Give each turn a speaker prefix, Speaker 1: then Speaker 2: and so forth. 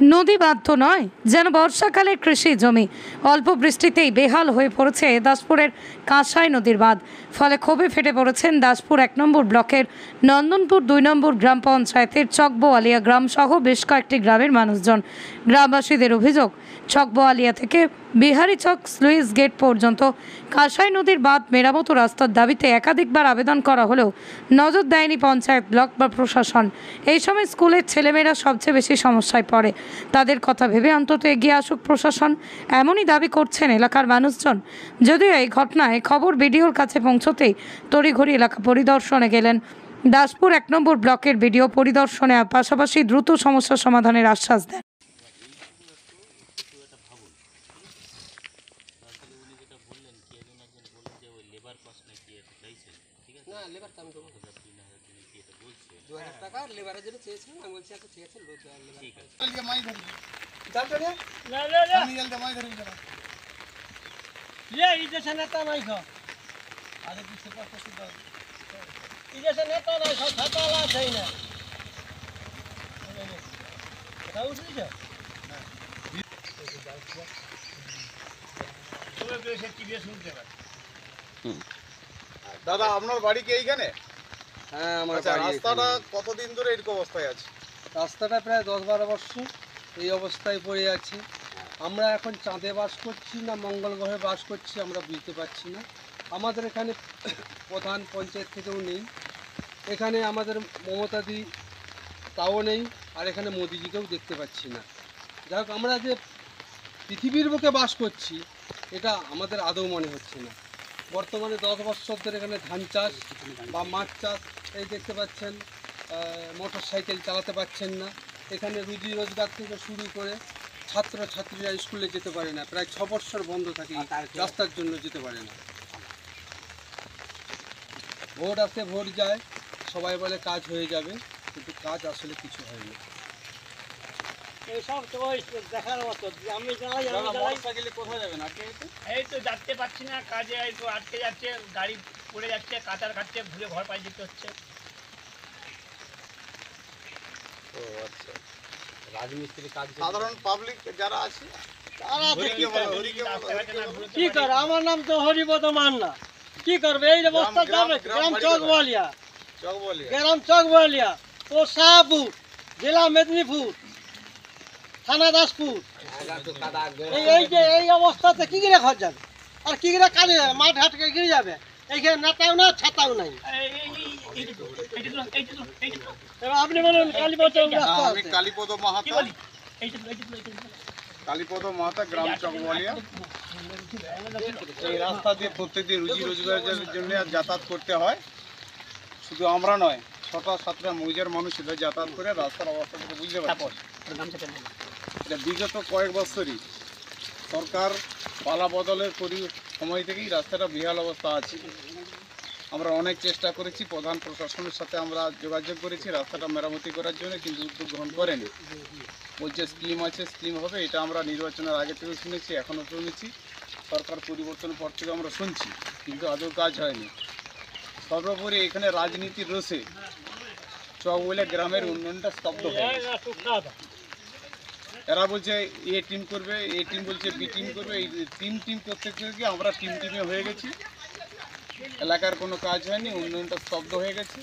Speaker 1: নদী বাধ্য নয়, যেন বর্ষাকালের কৃষি জমি। অল্প বৃষ্টিতেই বেহাল হয়ে পড়েছে দাসপুরের কাঁসাই নদীর বাঁধ। ফলে ক্ষোভে ফেটে পড়েছেন দাসপুর 1 নম্বর ব্লকের নন্দনপুর 2 নম্বর গ্রাম পঞ্চায়েতের চকবোয়ালিয়া গ্রাম সহ বেশ কয়েকটি গ্রামের মানুষজন। গ্রামবাসীদের অভিযোগ, চকবোয়ালিয়া থেকে বিহারীচক স্লুইস গেট পর্যন্ত কাঁসাই নদীর বাঁধ মেরামত রাস্তার দাবিতে একাধিকবার আবেদন করা হলেও নজর দেয়নি পঞ্চায়েত, ব্লক বা প্রশাসন। এই সময় স্কুলের ছেলেমেয়েরা সবচেয়ে বেশি সমস্যায় পড়ে। তাদের কথা ভেবে অন্তত এগিয়ে আসুক প্রশাসন, এমনই দাবি করছেন এলাকার মানুষজন। যদিও এই ঘটনায় খবর বিডিওর কাছে পৌঁছতেই তড়িঘড়ি এলাকা পরিদর্শনে গেলেন দাসপুর 1 নম্বর ব্লকের বিডিও। পরিদর্শনে পাশাপাশি দ্রুত সমস্যা সমাধানের আশ্বাস দেন।
Speaker 2: না লেবার কাম দেবো 2000 টাকা লেবারের জন্য চেয়েছিলাম। আমি বলছি আচ্ছা ঠিক আছে লোক লেবার মাই ধরি জানতো না আমি জলদি মাই ধরি না এই দেশে নেতা নাই খা আরে কিছু পাঁচটা শুধু এই দেশে নেতা নাই সব ছাতালা আছে না তাও বুঝলি না তোমরা দেশে টিভি শুনতে পারো।
Speaker 3: দাদা আপনার বাড়ি কি এইখানে?
Speaker 2: হ্যাঁ আমার
Speaker 3: আচ্ছা,
Speaker 2: বাড়ি।
Speaker 3: রাস্তাটা কতদিন ধরে এরকম অবস্থায় আছে?
Speaker 2: রাস্তাটা প্রায় 10-12 বছর এই অবস্থায় পড়ে আছে। আমরা এখন চাঁদে বাস করছি না মঙ্গল গ্রহে বাস করছি আমরা বুঝতে পারছি না। আমাদের এখানে প্রধান পঞ্চায়েত থেকেও নেই, এখানে আমাদের মমতাদি তাও নেই, আর এখানে মোদিজিকেও দেখতে পাচ্ছি না। যাই হোক, আমরা যে পৃথিবীর বুকে বাস করছি এটা আমাদের আদৌ মনে হচ্ছে না। বর্তমানে 10 বছর ধরে এখানে ধান চাষ বা মাছ চাষ, এই দেখতে পাচ্ছেন মোটর সাইকেল চালাতে পারছেন না। এখানে রুজি রোজগার থেকে শুরু করে ছাত্রছাত্রীরা স্কুলে যেতে পারে না, প্রায় 6 বছর বন্ধ থাকে, রাস্তার জন্য যেতে পারে না। ভোট আসে ভোট যায়, সবাই বলে কাজ হয়ে যাবে, কিন্তু কাজ আসলে কিছু হয়নি।
Speaker 4: এইসব তো দেখার মতো আমি
Speaker 3: কোথায় যাবেন?
Speaker 4: এই তো যাতে পারছি না, কাজে তো আটকে যাচ্ছে, গাড়ি পড়ে যাচ্ছে, কাতার কাটছে, ঘুরে ঘর পাই যেতে হচ্ছে।
Speaker 3: আচ্ছা, রাজমিস্ত্রি কাজ সাধারণ পাবলিক যারা আছে
Speaker 4: কি করে? আমার নাম তো হরিপদ মান্না। কি করবে? এই অবস্থা গ্রাম চকবোয়ালিয়া, গ্রাম চকবোয়ালিয়া, ও শাহপুর, জেলা মেদিনীপুর, থানা দাসপুর। এই যে এই অবস্থাতে কি করে ঘর যাবে আর কি করে কাজে যাবে? মাঠ হাটকে গিয়ে যাবে, এইখানে নেতাও না ছাতাও নাই। আপনি বলুন
Speaker 3: কালীপদ মাহাতা গ্রাম চকবোয়ালিয়া। এই রাস্তা দিয়ে প্রত্যেকদিন রুজি রোজগারের জন্য যাতায়াত করতে হয়। শুধু আমরা নয়, 6টা-7টা মৌজার মানুষ যাতায়াত করে রাস্তার অবস্থা থেকে বুঝতে পারছি। এটা বিগত কয়েক বছরই সরকার পালা বদলের সময় থেকেই রাস্তাটা বিহাল অবস্থা আছে। আমরা অনেক চেষ্টা করেছি, প্রধান প্রশাসনের সাথে আমরা যোগাযোগ করেছি রাস্তাটা মেরামতি করার জন্য, কিন্তু উদ্যোগ গ্রহণ করেনি। বলছে স্কিম আছে, স্কিম হবে। এটা আমরা নির্বাচনের আগে থেকে শুনেছি, এখনও শুনেছি, সরকার পরিবর্তনের পর থেকে আমরা শুনছি, কিন্তু আদৌ কাজ হয়নি। সর্বোপরি এখানে রাজনীতির রোষে চকবোয়ালিয়া গ্রামের উন্নয়নটা স্তব্ধ হয়ে গেছে। এরা বলছে এ টিম করবে, এ টিম বলছে বি টিম করবে, এই টিম করতে থেকে আমরা টিমে হয়ে গেছি। এলাকার কোনো কাজ হয়নি, উন্নয়নটা স্তব্ধ হয়ে গেছে।